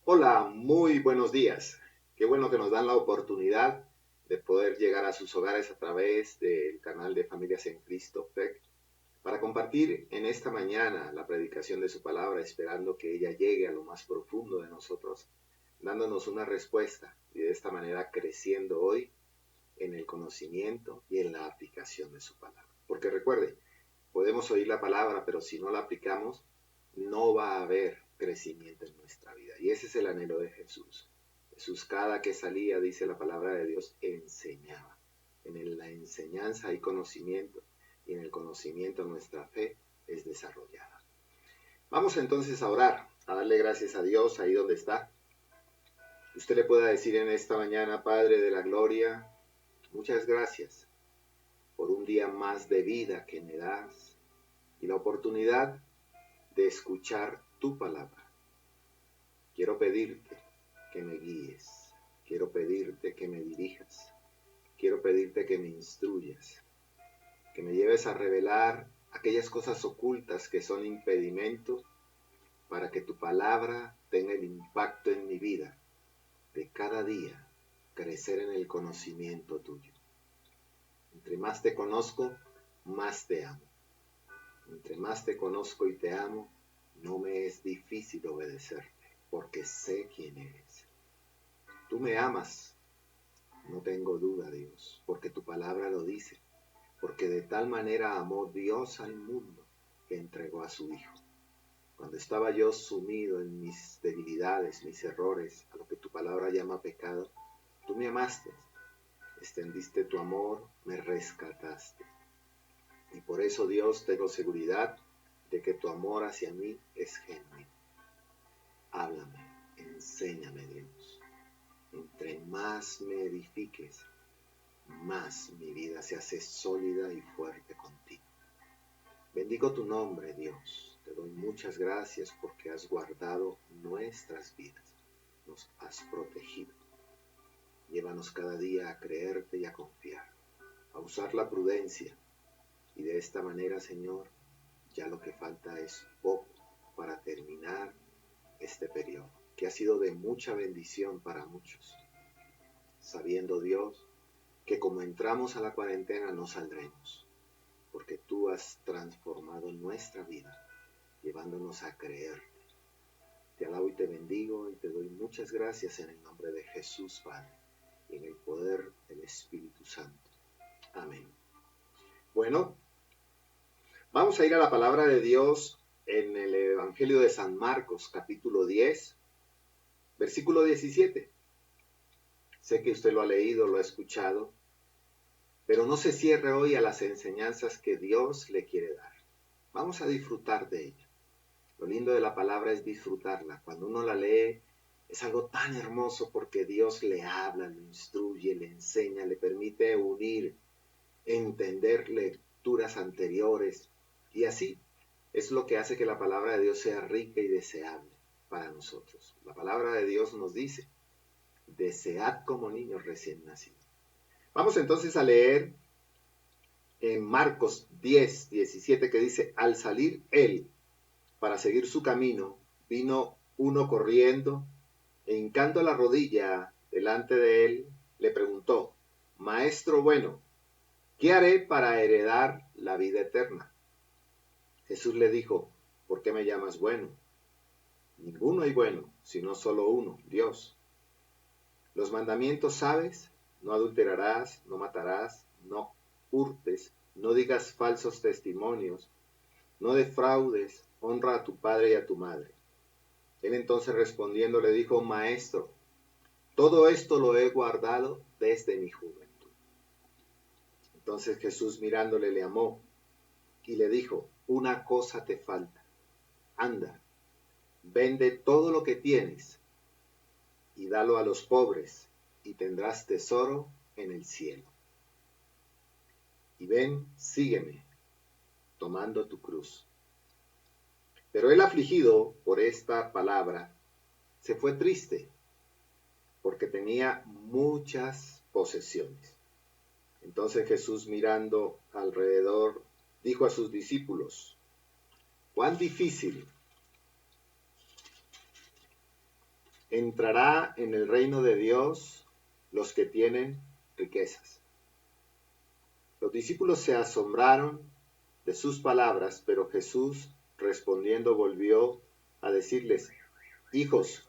Hola, muy buenos días. Qué bueno que nos dan la oportunidad de poder llegar a sus hogares a través del canal de Familias en Cristo PEC para compartir en esta mañana la predicación de su palabra, esperando que ella llegue a lo más profundo de nosotros, dándonos una respuesta y de esta manera creciendo hoy en el conocimiento y en la aplicación de su palabra. Porque recuerde, podemos oír la palabra, pero si no la aplicamos, no va a haber crecimiento en nuestra vida. Y ese es el anhelo de Jesús. Jesús cada que salía, dice la palabra de Dios, enseñaba. En la enseñanza hay conocimiento y en el conocimiento nuestra fe es desarrollada. Vamos entonces a orar, a darle gracias a Dios ahí donde está. Usted le pueda decir en esta mañana, Padre de la Gloria, muchas gracias por un día más de vida que me das y la oportunidad de escuchar tu palabra. Quiero pedirte que me guíes, quiero pedirte que me dirijas, quiero pedirte que me instruyas, que me lleves a revelar aquellas cosas ocultas que son impedimentos para que tu palabra tenga el impacto en mi vida de cada día crecer en el conocimiento tuyo. Entre más te conozco, más te amo. Entre más te conozco y te amo, no me es difícil obedecerte, porque sé quién eres. Tú me amas, no tengo duda, Dios, porque tu palabra lo dice, porque de tal manera amó Dios al mundo que entregó a su Hijo. Cuando estaba yo sumido en mis debilidades, mis errores, a lo que tu palabra llama pecado, tú me amaste, extendiste tu amor, me rescataste. Y por eso, Dios, tengo seguridad de que tu amor hacia mí es genuino. Háblame, enséñame, Dios. Entre más me edifiques, más mi vida se hace sólida y fuerte contigo. Bendigo tu nombre, Dios. Te doy muchas gracias porque has guardado nuestras vidas. Nos has protegido. Llévanos cada día a creerte y a confiar, a usar la prudencia. Y de esta manera, Señor, ya lo que falta es poco para terminar este periodo, que ha sido de mucha bendición para muchos, sabiendo, Dios, que como entramos a la cuarentena no saldremos, porque tú has transformado nuestra vida, llevándonos a creerte. Te alabo y te bendigo y te doy muchas gracias en el nombre de Jesús, Padre, y en el poder del Espíritu Santo. Amén. Bueno, vamos a ir a la palabra de Dios en el Evangelio de San Marcos, capítulo 10, versículo 17. Sé que usted lo ha leído, lo ha escuchado, pero no se cierre hoy a las enseñanzas que Dios le quiere dar. Vamos a disfrutar de ella. Lo lindo de la palabra es disfrutarla. Cuando uno la lee, es algo tan hermoso porque Dios le habla, le instruye, le enseña, le permite unir, entender lecturas anteriores. Y así es lo que hace que la palabra de Dios sea rica y deseable para nosotros. La palabra de Dios nos dice, desead como niños recién nacidos. Vamos entonces a leer en Marcos 10, 17 que dice, al salir él para seguir su camino, vino uno corriendo e hincando la rodilla delante de él, le preguntó, Maestro bueno, ¿qué haré para heredar la vida eterna? Jesús le dijo, ¿por qué me llamas bueno? Ninguno hay bueno, sino solo uno, Dios. Los mandamientos sabes, no adulterarás, no matarás, no hurtes, no digas falsos testimonios, no defraudes, honra a tu padre y a tu madre. Él entonces respondiendo le dijo, Maestro, todo esto lo he guardado desde mi juventud. Entonces Jesús mirándole le amó y le dijo, una cosa te falta, anda, vende todo lo que tienes y dalo a los pobres y tendrás tesoro en el cielo. Y ven, sígueme, tomando tu cruz. Pero él afligido por esta palabra, se fue triste, porque tenía muchas posesiones. Entonces Jesús mirando alrededor, dijo a sus discípulos, cuán difícil entrará en el reino de Dios los que tienen riquezas. Los discípulos se asombraron de sus palabras, pero Jesús respondiendo volvió a decirles: hijos,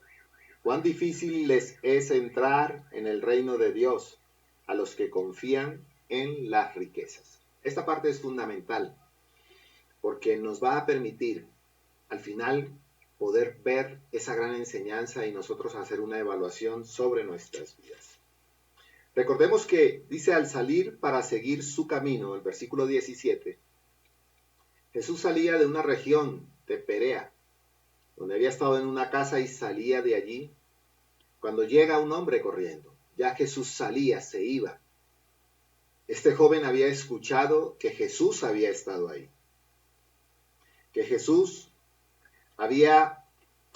cuán difícil les es entrar en el reino de Dios a los que confían en las riquezas. Esta parte es fundamental porque nos va a permitir al final poder ver esa gran enseñanza y nosotros hacer una evaluación sobre nuestras vidas. Recordemos que dice: al salir para seguir su camino, el versículo 17, Jesús salía de una región de Perea, donde había estado en una casa y salía de allí, cuando llega un hombre corriendo. Ya Jesús salía, se iba. Este joven había escuchado que Jesús había estado ahí, que Jesús había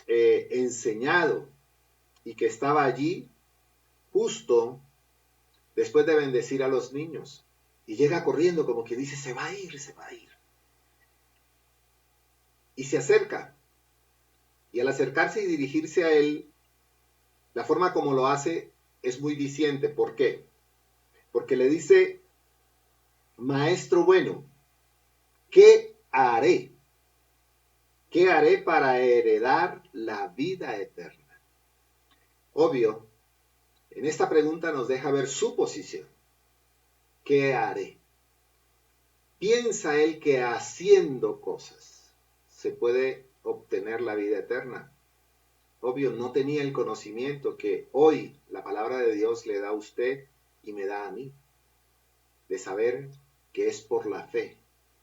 enseñado y que estaba allí justo después de bendecir a los niños. Y llega corriendo como que dice: se va a ir, se va a ir. Y se acerca. Y al acercarse y dirigirse a él, la forma como lo hace es muy diciente. ¿Por qué? Porque le dice: maestro bueno, ¿qué haré? ¿Qué haré para heredar la vida eterna? Obvio, en esta pregunta nos deja ver su posición. ¿Qué haré? ¿Piensa él que haciendo cosas se puede obtener la vida eterna? Obvio, no tenía el conocimiento que hoy la palabra de Dios le da a usted y me da a mí, de saber que es por la fe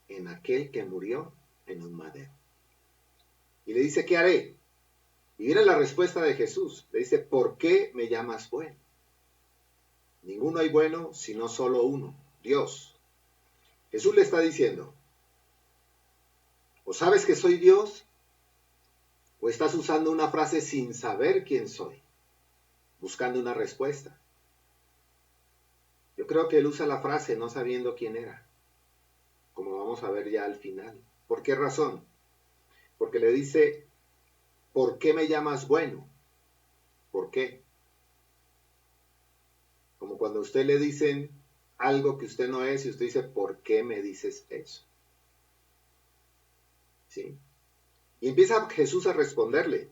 en aquel que murió en un madero. Y le dice: ¿qué haré? Y viene la respuesta de Jesús. Le dice: ¿por qué me llamas bueno? Ninguno hay bueno sino solo uno, Dios. Jesús le está diciendo: ¿o sabes que soy Dios? ¿O estás usando una frase sin saber quién soy? Buscando una respuesta. Yo creo que él usa la frase no sabiendo quién era, como vamos a ver ya al final. ¿Por qué razón? Porque le dice: ¿por qué me llamas bueno? ¿Por qué? Como cuando a usted le dicen algo que usted no es y usted dice: ¿por qué me dices eso? ¿Sí? Y empieza Jesús a responderle: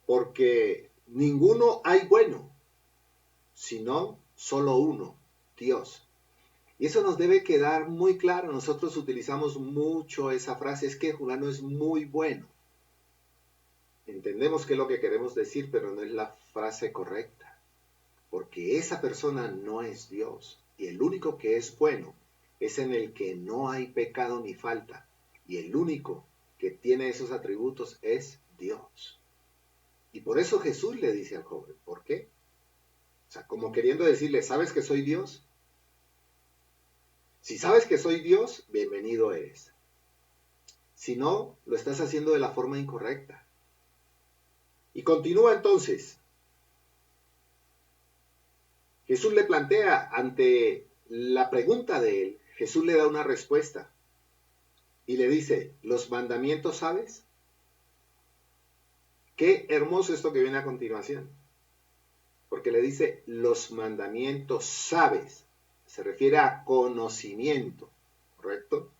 porque ninguno hay bueno, sino solo uno, Dios. Y eso nos debe quedar muy claro. Nosotros utilizamos mucho esa frase: es que fulano es muy bueno. Entendemos qué es lo que queremos decir, pero no es la frase correcta. Porque esa persona no es Dios. Y el único que es bueno es en el que no hay pecado ni falta. Y el único que tiene esos atributos es Dios. Y por eso Jesús le dice al joven: ¿por qué? O sea, como queriendo decirle: ¿sabes que soy Dios? Si sabes que soy Dios, bienvenido eres. Si no, lo estás haciendo de la forma incorrecta. Y continúa entonces. Jesús le plantea, ante la pregunta de él, Jesús le da una respuesta. Y le dice: ¿los mandamientos sabes? Qué hermoso esto que viene a continuación. Porque le dice: los mandamientos sabes. Se refiere a conocimiento, ¿correcto?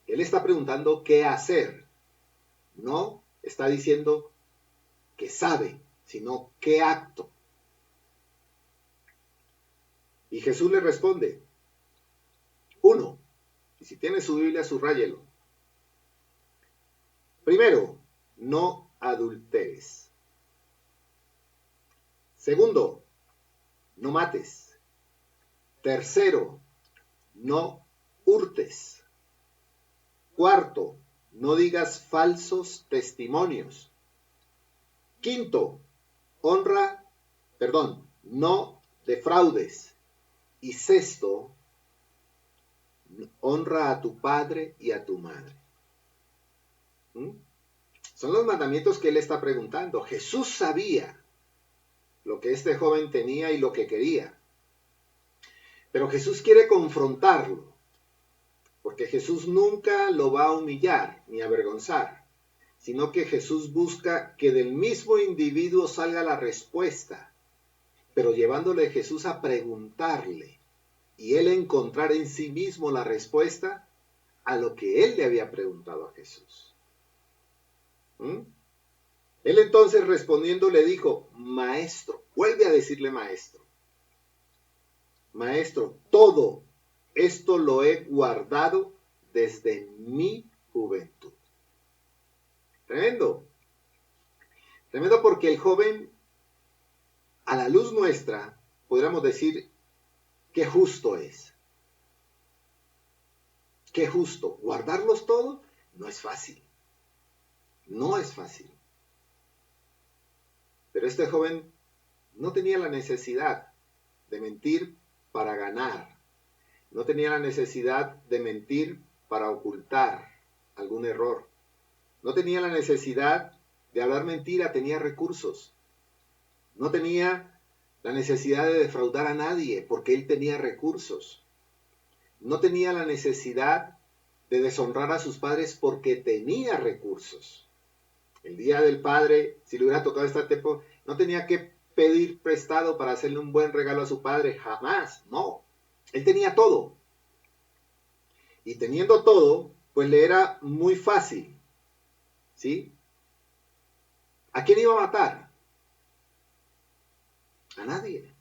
Él está preguntando qué hacer. No está diciendo que sabe, sino qué acto. Y Jesús le responde: 1. Y si tiene su Biblia, subráyelo. Primero, no adulteres. Segundo, no mates. Tercero, no hurtes. Cuarto, no digas falsos testimonios. Quinto, no defraudes. Y sexto, honra a tu padre y a tu madre. Son los mandamientos que él está preguntando. Jesús sabía lo que este joven tenía y lo que quería. Pero Jesús quiere confrontarlo, porque Jesús nunca lo va a humillar ni avergonzar, sino que Jesús busca que del mismo individuo salga la respuesta, pero llevándole a Jesús a preguntarle y él encontrar en sí mismo la respuesta a lo que él le había preguntado a Jesús. Él entonces respondiendo le dijo, maestro, vuelve a decirle maestro. Maestro, todo esto lo he guardado desde mi juventud. Tremendo. Tremendo porque el joven, a la luz nuestra, podríamos decir, qué justo es. Qué justo. Guardarlos todo no es fácil. No es fácil. Pero este joven no tenía la necesidad de mentir para ganar. No tenía la necesidad de mentir para ocultar algún error. No tenía la necesidad de hablar mentira, tenía recursos. No tenía la necesidad de defraudar a nadie porque él tenía recursos. No tenía la necesidad de deshonrar a sus padres porque tenía recursos. El día del padre, si le hubiera tocado este tiempo, no tenía que pedir prestado para hacerle un buen regalo a su padre, jamás, no. Él tenía todo. Y teniendo todo, pues le era muy fácil, ¿sí? ¿A quién iba a matar? A nadie.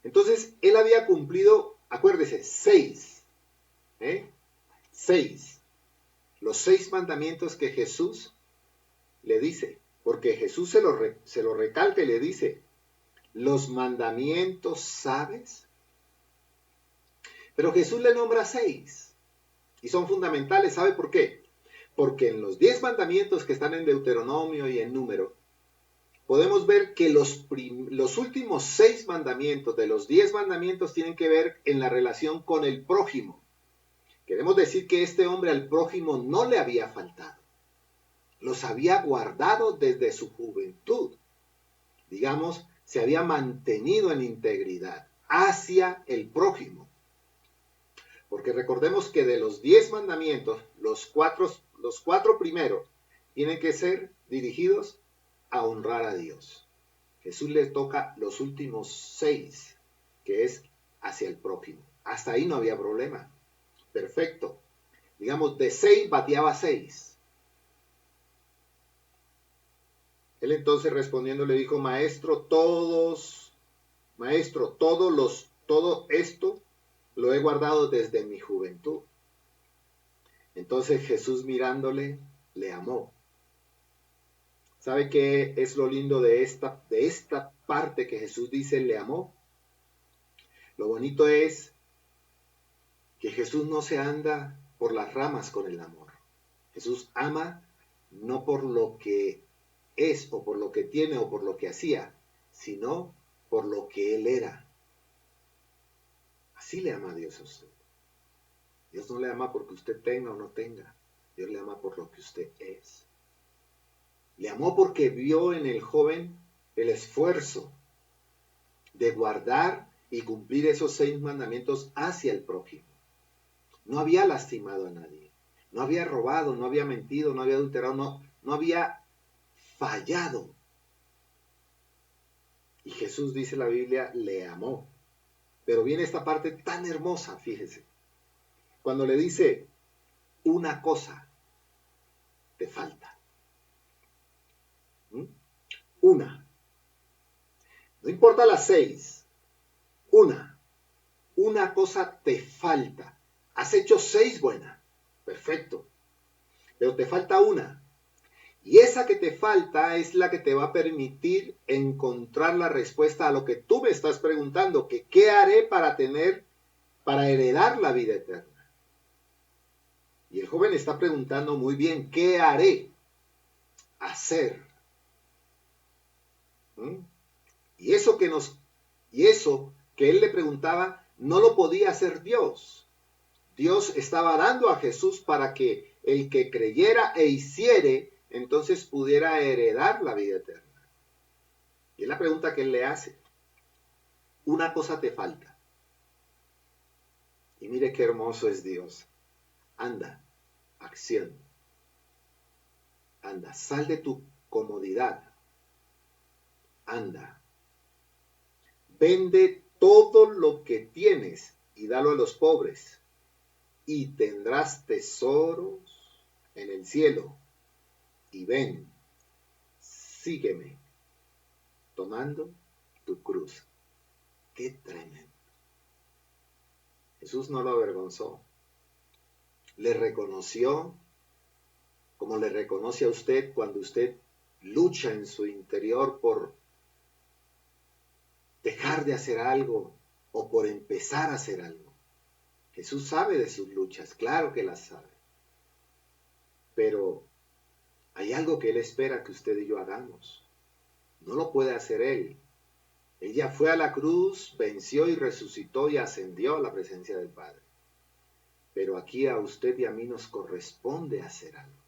Entonces, él había cumplido, acuérdese, 6. 6. Los 6 mandamientos que Jesús le dice. Porque Jesús se lo recalca y le dice, los mandamientos, ¿sabes? Pero Jesús le nombra 6. Y son fundamentales, ¿sabe por qué? Porque en los 10 mandamientos que están en Deuteronomio y en Número, podemos ver que los últimos 6 mandamientos de los 10 mandamientos tienen que ver en la relación con el prójimo. Queremos decir que este hombre al prójimo no le había faltado. Los había guardado desde su juventud. Digamos, se había mantenido en integridad hacia el prójimo. Porque recordemos que de los 10 mandamientos, los cuatro primeros tienen que ser dirigidos a honrar a Dios. Jesús le toca los últimos 6, que es hacia el prójimo. Hasta ahí no había problema. Perfecto. Digamos, de 6 bateaba 6. Él entonces respondiendo le dijo, maestro, todo esto lo he guardado desde mi juventud. Entonces Jesús mirándole, le amó. ¿Sabe qué es lo lindo de esta parte que Jesús dice, le amó? Lo bonito es que Jesús no se anda por las ramas con el amor. Jesús ama no por lo que es o por lo que tiene o por lo que hacía, sino por lo que Él era. Así le ama a Dios a usted. Dios no le ama porque usted tenga o no tenga. Dios le ama por lo que usted es. Le amó porque vio en el joven el esfuerzo de guardar y cumplir esos 6 mandamientos hacia el prójimo. No había lastimado a nadie. No había robado, no había mentido, no había adulterado, no había fallado. Y Jesús, dice la Biblia, le amó. Pero viene esta parte tan hermosa, fíjese. Cuando le dice, una cosa te falta. Una. No importa las 6. Una cosa te falta. Has hecho 6 buenas. Perfecto. Pero te falta una. Y esa que te falta es la que te va a permitir encontrar la respuesta a lo que tú me estás preguntando, que qué haré para heredar la vida eterna. Y el joven está preguntando muy bien, ¿qué haré? Hacer. Y eso que él le preguntaba, no lo podía hacer Dios. Dios estaba dando a Jesús para que el que creyera e hiciere, entonces pudiera heredar la vida eterna. Y es la pregunta que él le hace. Una cosa te falta. Y mire qué hermoso es Dios. Anda, acción. anda, sal de tu comodidad, anda, vende todo lo que tienes y dalo a los pobres, y tendrás tesoros en el cielo. Y ven, sígueme, tomando tu cruz. ¡Qué tremendo! Jesús no lo avergonzó. Le reconoció como le reconoce a usted cuando usted lucha en su interior por dejar de hacer algo o por empezar a hacer algo. Jesús sabe de sus luchas, claro que las sabe. Pero hay algo que Él espera que usted y yo hagamos. No lo puede hacer Él. Él ya fue a la cruz, venció y resucitó y ascendió a la presencia del Padre. Pero aquí a usted y a mí nos corresponde hacer algo.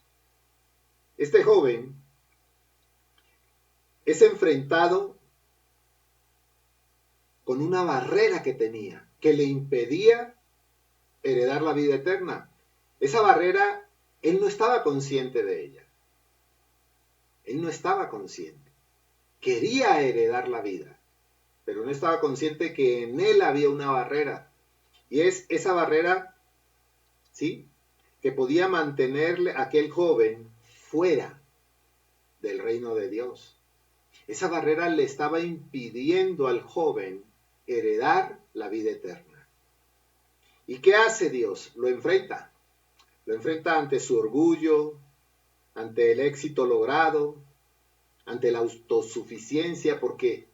Este joven es enfrentado con una barrera que tenía, que le impedía heredar la vida eterna. Esa barrera, él no estaba consciente de ella. Él no estaba consciente. Quería heredar la vida, pero no estaba consciente que en él había una barrera. Y es esa barrera, ¿sí?, que podía mantenerle a aquel joven fuera del reino de Dios. Esa barrera le estaba impidiendo al joven heredar la vida eterna. ¿Y qué hace Dios? Lo enfrenta. Lo enfrenta ante su orgullo, ante el éxito logrado, ante la autosuficiencia, porque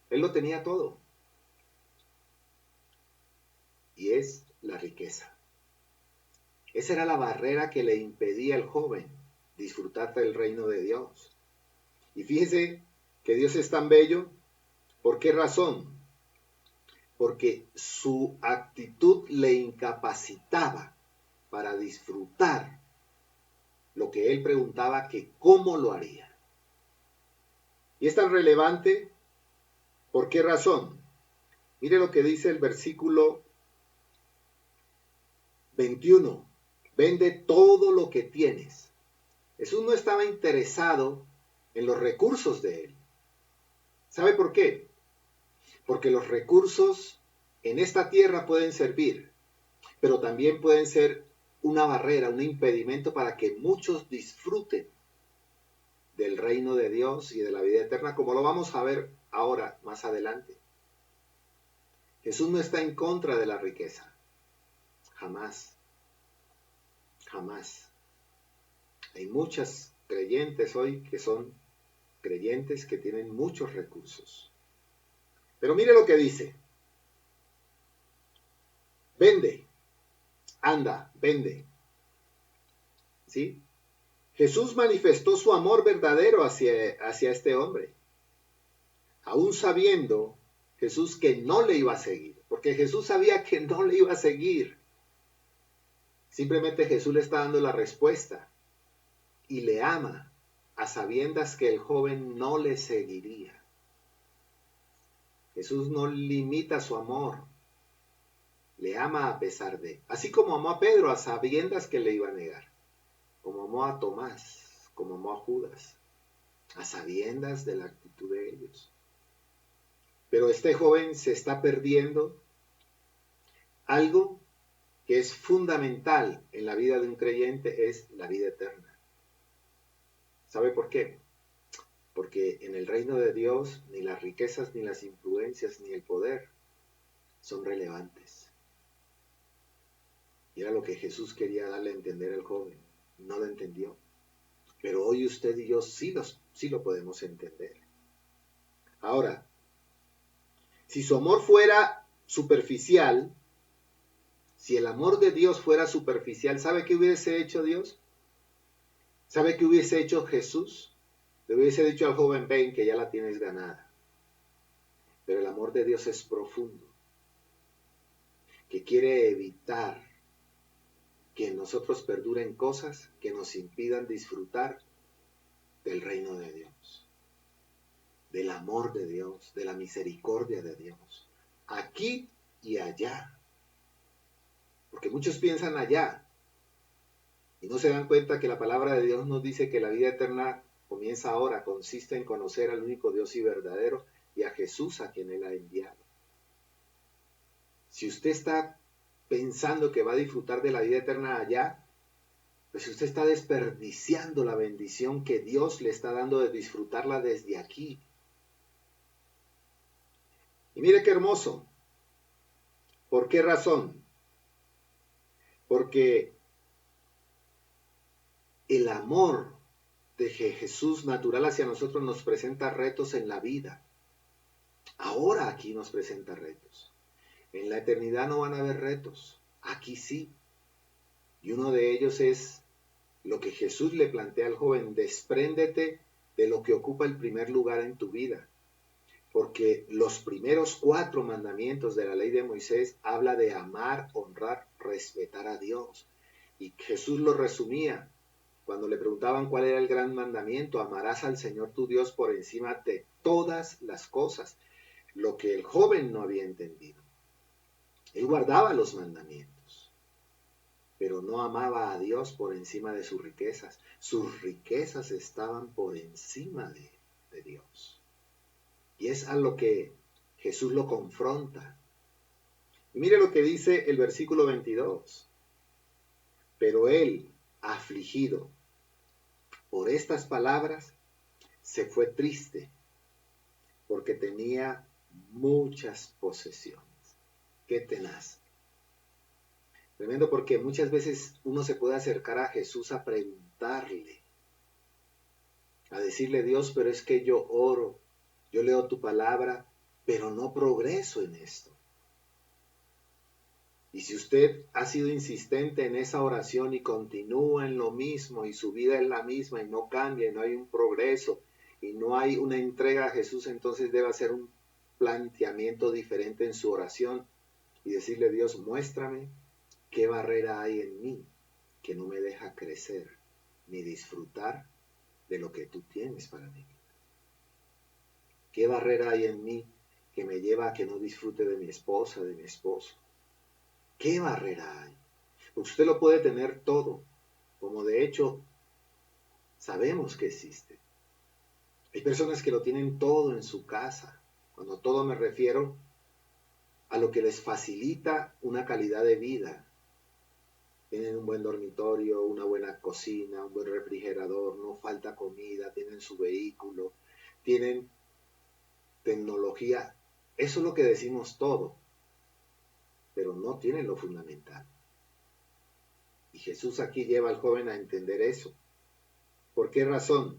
él lo tenía todo. Y es la riqueza. Esa era la barrera que le impedía al joven disfrutar del reino de Dios. Y fíjese que Dios es tan bello. ¿Por qué razón? Porque su actitud le incapacitaba para disfrutar lo que él preguntaba, que cómo lo haría. Y es tan relevante, ¿por qué razón? Mire lo que dice el versículo 21. Vende todo lo que tienes. Jesús no estaba interesado en los recursos de él. ¿Sabe por qué? Porque los recursos en esta tierra pueden servir, pero también pueden ser una barrera, un impedimento para que muchos disfruten del reino de Dios y de la vida eterna, como lo vamos a ver ahora, más adelante. Jesús no está en contra de la riqueza. Jamás. Jamás. Hay muchas creyentes hoy que son creyentes que tienen muchos recursos. Pero mire lo que dice. Vende. Anda, vende. ¿Sí? Jesús manifestó su amor verdadero hacia este hombre. Aún sabiendo Jesús que no le iba a seguir. Porque Jesús sabía que no le iba a seguir. Simplemente Jesús le está dando la respuesta. Y le ama a sabiendas que el joven no le seguiría. Jesús no limita su amor. Le ama a pesar de. Así como amó a Pedro a sabiendas que le iba a negar. Como amó a Tomás, como amó a Judas, a sabiendas de la actitud de ellos. Pero este joven se está perdiendo algo que es fundamental en la vida de un creyente, es la vida eterna. ¿Sabe por qué? Porque en el reino de Dios ni las riquezas, ni las influencias, ni el poder son relevantes. Y era lo que Jesús quería darle a entender al joven. No lo entendió. Pero hoy usted y yo sí lo podemos entender. Ahora, si su amor fuera superficial, si el amor de Dios fuera superficial, ¿sabe qué hubiese hecho Dios? ¿Sabe qué hubiese hecho Jesús? Le hubiese dicho al joven, ven que ya la tienes ganada. Pero el amor de Dios es profundo, que quiere evitar que en nosotros perduren cosas que nos impidan disfrutar del reino de Dios, del amor de Dios, de la misericordia de Dios, aquí y allá. Porque muchos piensan allá, Y no se dan cuenta que la palabra de Dios nos dice que la vida eterna comienza ahora, consiste en conocer al único Dios y verdadero y a Jesús a quien Él ha enviado. Si usted está pensando que va a disfrutar de la vida eterna allá, pues usted está desperdiciando la bendición que Dios le está dando de disfrutarla desde aquí. Y mire qué hermoso. ¿Por qué razón? Porque el amor de Jesús natural hacia nosotros nos presenta retos en la vida. Ahora aquí nos presenta retos. En la eternidad no van a haber retos. Aquí sí. Y uno de ellos es lo que Jesús le plantea al joven: despréndete de lo que ocupa el primer lugar en tu vida. Porque los primeros 4 mandamientos de la ley de Moisés habla de amar, honrar, respetar a Dios. Y Jesús lo resumía cuando le preguntaban cuál era el gran mandamiento: amarás al Señor tu Dios por encima de todas las cosas. Lo que el joven no había entendido. Él guardaba los mandamientos, pero no amaba a Dios por encima de sus riquezas. Sus riquezas estaban por encima de Dios. Y es a lo que Jesús lo confronta. Y mire lo que dice el versículo 22. Pero él, afligido por estas palabras, se fue triste, porque tenía muchas posesiones. Qué tenaz. Tremendo, porque muchas veces uno se puede acercar a Jesús a preguntarle, a decirle: Dios, pero es que yo oro, yo leo tu palabra, pero no progreso en esto. Y si usted ha sido insistente en esa oración y continúa en lo mismo y su vida es la misma y no cambia y no hay un progreso y no hay una entrega a Jesús, entonces debe hacer un planteamiento diferente en su oración y decirle: Dios, muéstrame qué barrera hay en mí que no me deja crecer ni disfrutar de lo que tú tienes para mí. ¿Qué barrera hay en mí que me lleva a que no disfrute de mi esposa, de mi esposo? ¿Qué barrera hay? Porque usted lo puede tener todo, como de hecho sabemos que existe. Hay personas que lo tienen todo en su casa. Cuando todo me refiero a lo que les facilita una calidad de vida. Tienen un buen dormitorio, una buena cocina, un buen refrigerador, no falta comida, tienen su vehículo, tienen tecnología. Eso es lo que decimos todo, pero no tienen lo fundamental. Y Jesús aquí lleva al joven a entender eso. ¿Por qué razón?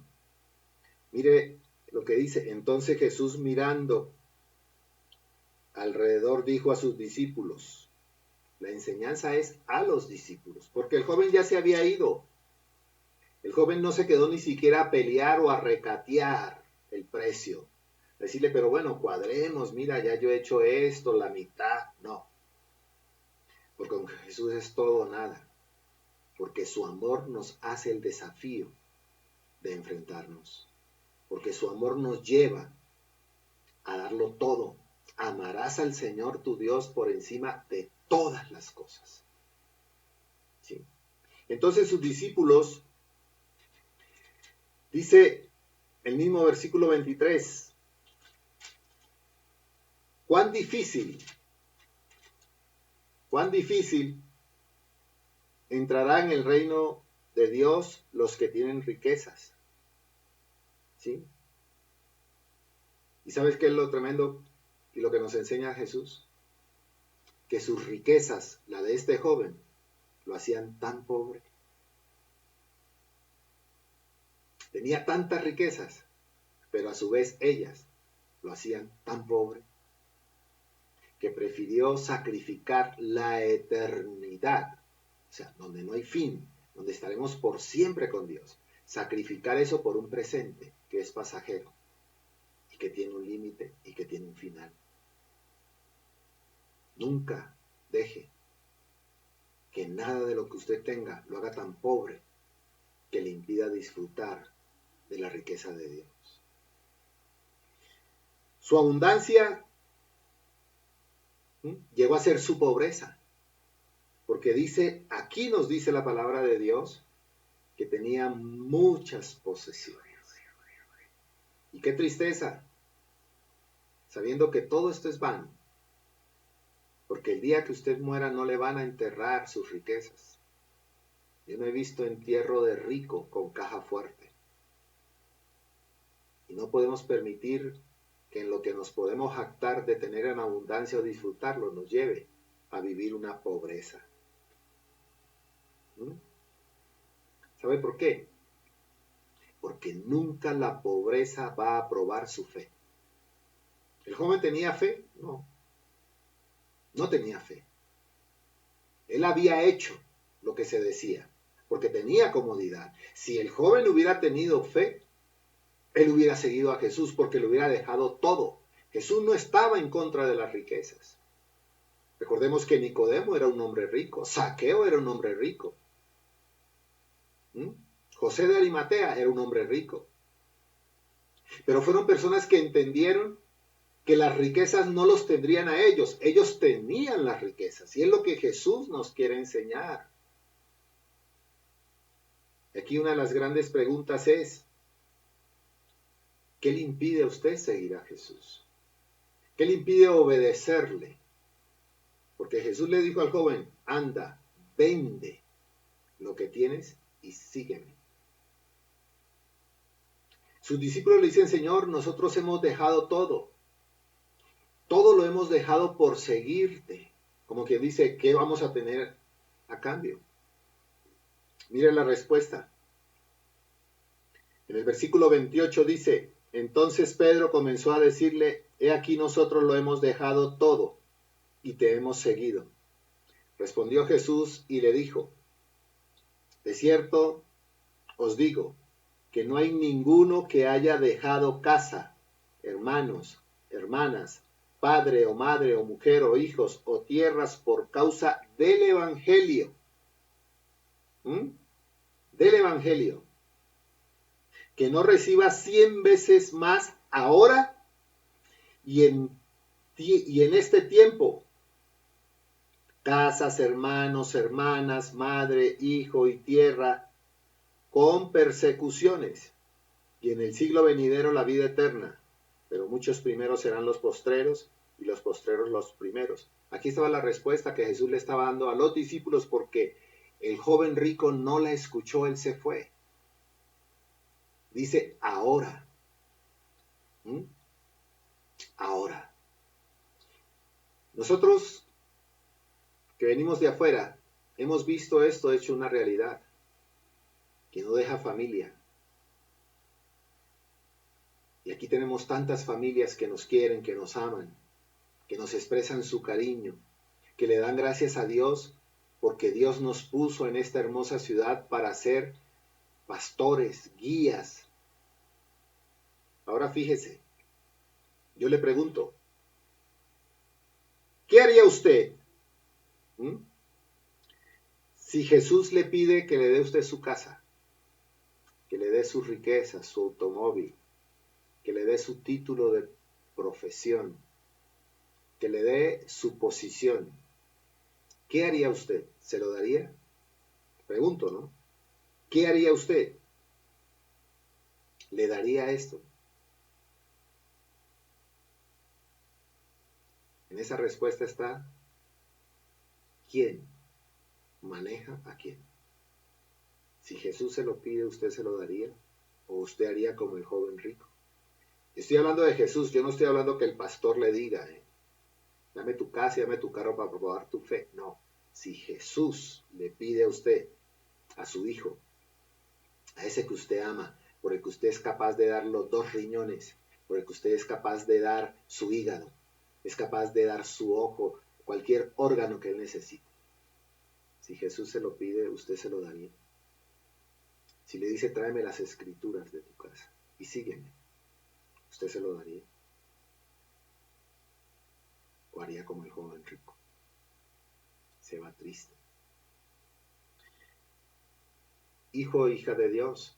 Mire lo que dice: entonces Jesús, mirando alrededor, dijo a sus discípulos. La enseñanza es a los discípulos, porque el joven ya se había ido. El joven no se quedó ni siquiera a pelear o a recatear el precio. Decirle: pero bueno, cuadremos, mira, ya yo he hecho esto, la mitad. No, porque con Jesús es todo o nada, porque su amor nos hace el desafío de enfrentarnos, porque su amor nos lleva a darlo todo. Amarás al Señor tu Dios por encima de todas las cosas. ¿Sí? Entonces sus discípulos, dice el mismo versículo 23, cuán difícil entrará en el reino de Dios los que tienen riquezas. ¿Sí? ¿Y sabes qué es lo tremendo y lo que nos enseña Jesús? Que sus riquezas, la de este joven, lo hacían tan pobre. Tenía tantas riquezas, pero a su vez ellas lo hacían tan pobre, que prefirió sacrificar la eternidad, o sea, donde no hay fin, donde estaremos por siempre con Dios, sacrificar eso por un presente que es pasajero y que tiene un límite y que tiene un final. Nunca deje que nada de lo que usted tenga lo haga tan pobre que le impida disfrutar de la riqueza de Dios. Su abundancia llegó a ser su pobreza, porque dice, aquí nos dice la palabra de Dios, que tenía muchas posesiones. Y qué tristeza, sabiendo que todo esto es vano, porque el día que usted muera no le van a enterrar sus riquezas. Yo no he visto entierro de rico con caja fuerte. Y no podemos permitir que en lo que nos podemos jactar de tener en abundancia o disfrutarlo nos lleve a vivir una pobreza. ¿Mm? ¿Sabe por qué? Porque nunca la pobreza va a probar su fe. ¿El joven tenía fe? No, no tenía fe. Él había hecho lo que se decía, porque tenía comodidad. Si el joven hubiera tenido fe, él hubiera seguido a Jesús porque le hubiera dejado todo. Jesús no estaba en contra de las riquezas. Recordemos que Nicodemo era un hombre rico, Zaqueo era un hombre rico. José de Arimatea era un hombre rico. Pero fueron personas que entendieron que las riquezas no los tendrían a ellos. Ellos tenían las riquezas. Y es lo que Jesús nos quiere enseñar. Aquí una de las grandes preguntas es, ¿qué le impide a usted seguir a Jesús? ¿Qué le impide obedecerle? Porque Jesús le dijo al joven, anda, vende lo que tienes y sígueme. Sus discípulos le dicen, Señor, nosotros hemos dejado todo. Todo lo hemos dejado por seguirte. Como que dice, ¿qué vamos a tener a cambio? Mira la respuesta. En el versículo 28 dice, entonces Pedro comenzó a decirle, he aquí nosotros lo hemos dejado todo y te hemos seguido. Respondió Jesús y le dijo, de cierto os digo, que no hay ninguno que haya dejado casa, hermanos, hermanas, padre o madre o mujer o hijos o tierras por causa del Evangelio. Del Evangelio. Que no reciba 100 veces más ahora y en este tiempo. Casas, hermanos, hermanas, madre, hijo y tierra, con persecuciones, y en el siglo venidero la vida eterna. Pero muchos primeros serán los postreros, y los postreros los primeros. Aquí estaba la respuesta que Jesús le estaba dando a los discípulos, porque el joven rico no la escuchó, él se fue. Dice, ahora. Ahora. Nosotros, que venimos de afuera, hemos visto esto hecho una realidad, que no deja familia. Y aquí tenemos tantas familias que nos quieren, que nos aman, que nos expresan su cariño, que le dan gracias a Dios porque Dios nos puso en esta hermosa ciudad para ser pastores, guías. Ahora fíjese, yo le pregunto, ¿qué haría usted si Jesús le pide que le dé usted su casa, que le dé sus riquezas, su automóvil, que le dé su título de profesión, que le dé su posición? ¿Qué haría usted? ¿Se lo daría? Pregunto, ¿no? ¿Qué haría usted? ¿Le daría esto? En esa respuesta está, ¿quién maneja a quién? Si Jesús se lo pide, ¿usted se lo daría? ¿O usted haría como el joven rico? Estoy hablando de Jesús, yo no estoy hablando que el pastor le diga, dame tu casa y dame tu carro para probar tu fe. No, si Jesús le pide a usted, a su hijo, a ese que usted ama, por el que usted es capaz de dar los 2 riñones, por el que usted es capaz de dar su hígado, es capaz de dar su ojo, cualquier órgano que él necesite. Si Jesús se lo pide, usted se lo daría. Si le dice, tráeme las escrituras de tu casa y sígueme, ¿usted se lo daría? ¿O haría como el joven rico? Se va triste. Hijo o hija de Dios,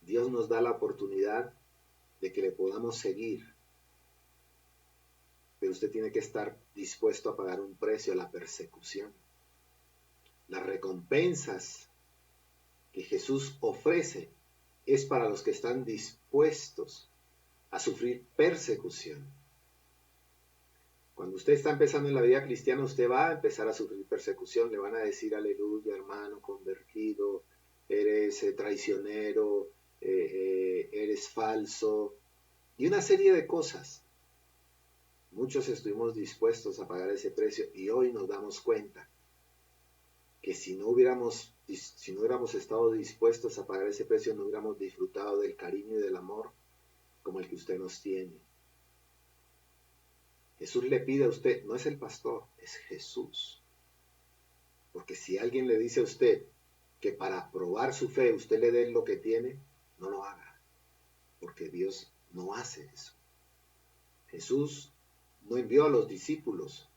Dios nos da la oportunidad de que le podamos seguir, pero usted tiene que estar dispuesto a pagar un precio, la persecución. Las recompensas que Jesús ofrece es para los que están dispuestos a sufrir persecución. Cuando usted está empezando en la vida cristiana, usted va a empezar a sufrir persecución. Le van a decir, aleluya, hermano, convertido, eres traicionero, eres falso, y una serie de cosas. Muchos estuvimos dispuestos a pagar ese precio y hoy nos damos cuenta que si no hubiéramos estado dispuestos a pagar ese precio, no hubiéramos disfrutado del cariño y del amor como el que usted nos tiene. Jesús le pide a usted, no es el pastor, es Jesús. Porque si alguien le dice a usted que para probar su fe usted le dé lo que tiene, no lo haga. Porque Dios no hace eso. Jesús no envió a los discípulos.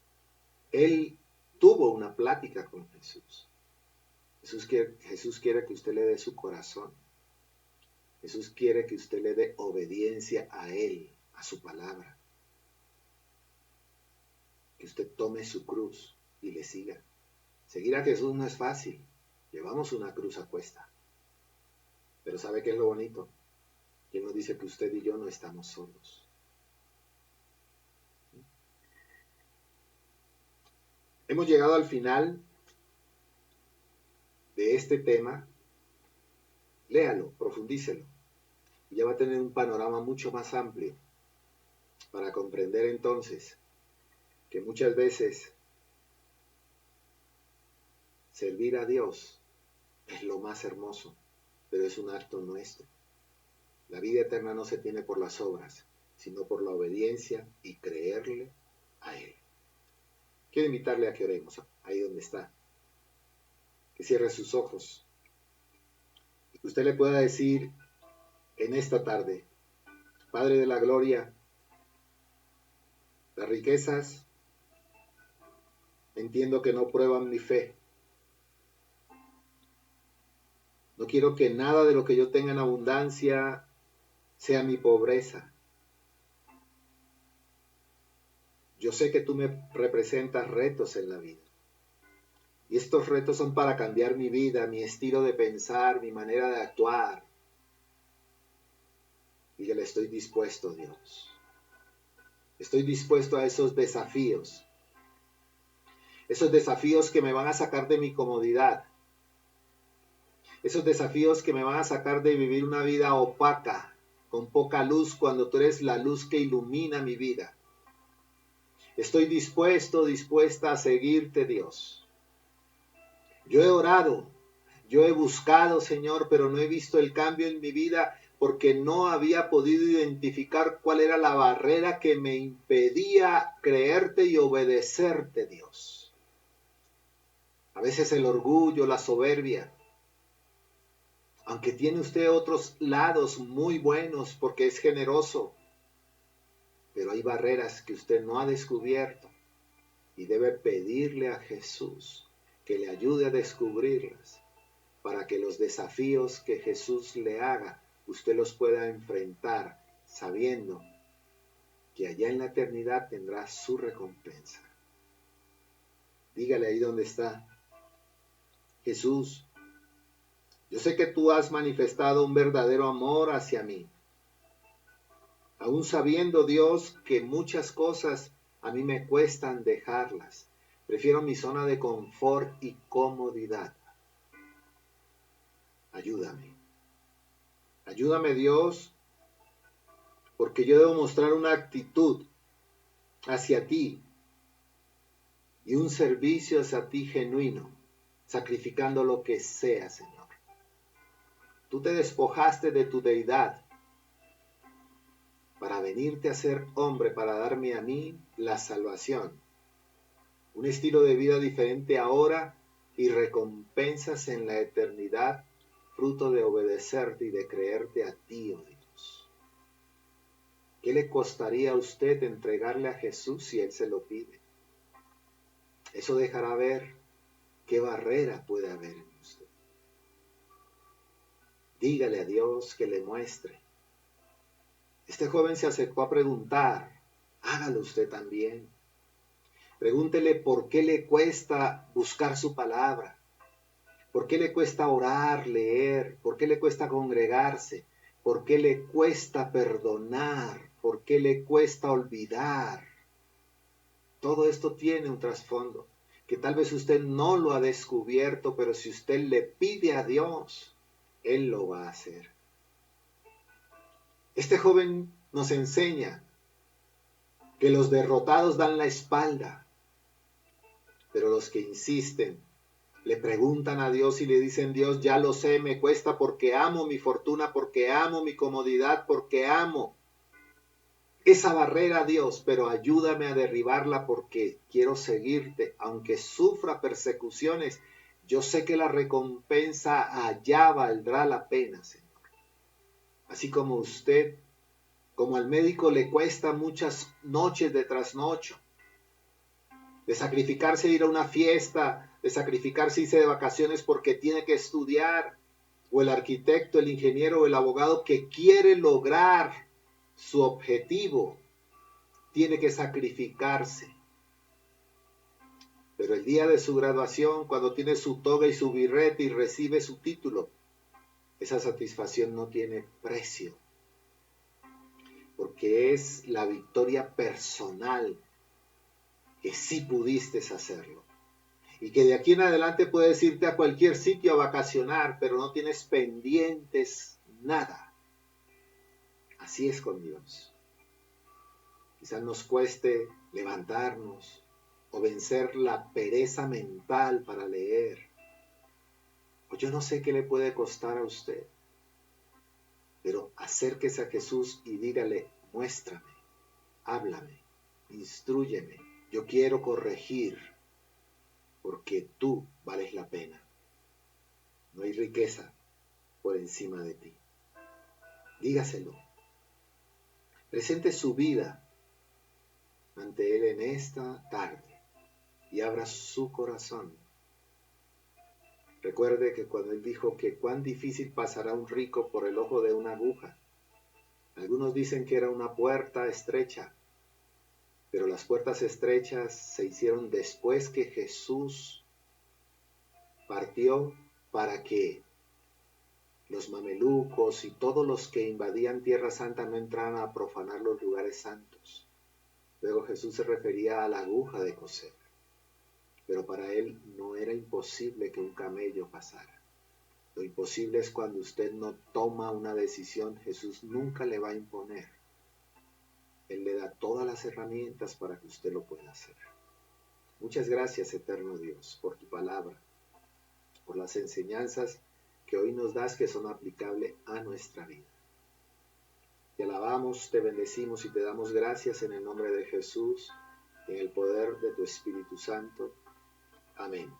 Él tuvo una plática con Jesús. Jesús quiere que usted le dé su corazón. Jesús quiere que usted le dé obediencia a Él, a su palabra. Que usted tome su cruz y le siga. Seguir a Jesús no es fácil. Llevamos una cruz a cuesta. Pero ¿sabe qué es lo bonito? Que nos dice que usted y yo no estamos solos. Hemos llegado al final de este tema. Léalo, profundícelo. Y ya va a tener un panorama mucho más amplio para comprender entonces que muchas veces servir a Dios es lo más hermoso, pero es un acto nuestro. La vida eterna no se tiene por las obras, sino por la obediencia y creerle a Él. Quiero invitarle a que oremos, ahí donde está. Que cierre sus ojos. Y que usted le pueda decir en esta tarde, Padre de la Gloria, las riquezas entiendo que no prueban mi fe. No quiero que nada de lo que yo tenga en abundancia sea mi pobreza. Yo sé que tú me representas retos en la vida. Y estos retos son para cambiar mi vida, mi estilo de pensar, mi manera de actuar. Y yo le estoy dispuesto, Dios. Estoy dispuesto a esos desafíos. Esos desafíos que me van a sacar de mi comodidad. Esos desafíos que me van a sacar de vivir una vida opaca, con poca luz, cuando tú eres la luz que ilumina mi vida. Estoy dispuesta a seguirte, Dios. Yo he orado, yo he buscado, Señor, pero no he visto el cambio en mi vida porque no había podido identificar cuál era la barrera que me impedía creerte y obedecerte, Dios. A veces el orgullo, la soberbia. Aunque tiene usted otros lados muy buenos porque es generoso, pero hay barreras que usted no ha descubierto y debe pedirle a Jesús que le ayude a descubrirlas para que los desafíos que Jesús le haga, usted los pueda enfrentar sabiendo que allá en la eternidad tendrá su recompensa. Dígale ahí donde está, Jesús, yo sé que tú has manifestado un verdadero amor hacia mí. Aún sabiendo, Dios, que muchas cosas a mí me cuestan dejarlas. Prefiero mi zona de confort y comodidad. Ayúdame. Ayúdame, Dios, porque yo debo mostrar una actitud hacia ti y un servicio hacia ti genuino, sacrificando lo que sea, Señor. Tú te despojaste de tu deidad para venirte a ser hombre, para darme a mí la salvación. Un estilo de vida diferente ahora y recompensas en la eternidad, fruto de obedecerte y de creerte a ti, oh Dios. ¿Qué le costaría a usted entregarle a Jesús si Él se lo pide? Eso dejará ver qué barrera puede haber en usted. Dígale a Dios que le muestre. Este joven se acercó a preguntar, hágalo usted también. Pregúntele por qué le cuesta buscar su palabra. ¿Por qué le cuesta orar, leer? ¿Por qué le cuesta congregarse? ¿Por qué le cuesta perdonar? ¿Por qué le cuesta olvidar? Todo esto tiene un trasfondo que tal vez usted no lo ha descubierto, pero si usted le pide a Dios, Él lo va a hacer. Este joven nos enseña que los derrotados dan la espalda, pero los que insisten le preguntan a Dios y le dicen: Dios, ya lo sé, me cuesta porque amo mi fortuna, porque amo mi comodidad, porque amo esa barrera, Dios, pero ayúdame a derribarla porque quiero seguirte, aunque sufra persecuciones. Yo sé que la recompensa allá valdrá la pena, Señor. Así como usted, como al médico le cuesta muchas noches de trasnocho, de sacrificarse ir a una fiesta, de sacrificarse irse de vacaciones porque tiene que estudiar, o el arquitecto, el ingeniero o el abogado que quiere lograr su objetivo, tiene que sacrificarse. Pero el día de su graduación, cuando tiene su toga y su birrete y recibe su título, esa satisfacción no tiene precio, porque es la victoria personal que sí pudiste hacerlo. Y que de aquí en adelante puedes irte a cualquier sitio a vacacionar, pero no tienes pendientes nada. Así es con Dios. Quizás nos cueste levantarnos o vencer la pereza mental para leer. O yo no sé qué le puede costar a usted, pero acérquese a Jesús y dígale: muéstrame, háblame, instrúyeme, yo quiero corregir, porque tú vales la pena. No hay riqueza por encima de ti. Dígaselo. Presente su vida ante Él en esta tarde y abra su corazón. Recuerde que cuando Él dijo que cuán difícil pasará un rico por el ojo de una aguja, algunos dicen que era una puerta estrecha, pero las puertas estrechas se hicieron después que Jesús partió para que los mamelucos y todos los que invadían Tierra Santa no entraran a profanar los lugares santos. Luego Jesús se refería a la aguja de coser, pero para Él no era imposible que un camello pasara. Lo imposible es cuando usted no toma una decisión. Jesús nunca le va a imponer. Él le da todas las herramientas para que usted lo pueda hacer. Muchas gracias, eterno Dios, por tu palabra, por las enseñanzas que hoy nos das que son aplicables a nuestra vida. Te alabamos, te bendecimos y te damos gracias en el nombre de Jesús, en el poder de tu Espíritu Santo. Amén.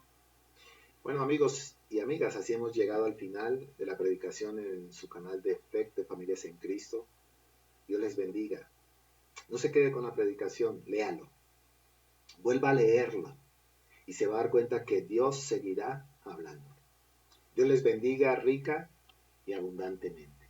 Bueno, amigos y amigas, así hemos llegado al final de la predicación en su canal de FEC de Familias en Cristo. Dios les bendiga. No se quede con la predicación, léalo. Vuelva a leerla y se va a dar cuenta que Dios seguirá hablando. Dios les bendiga rica y abundantemente.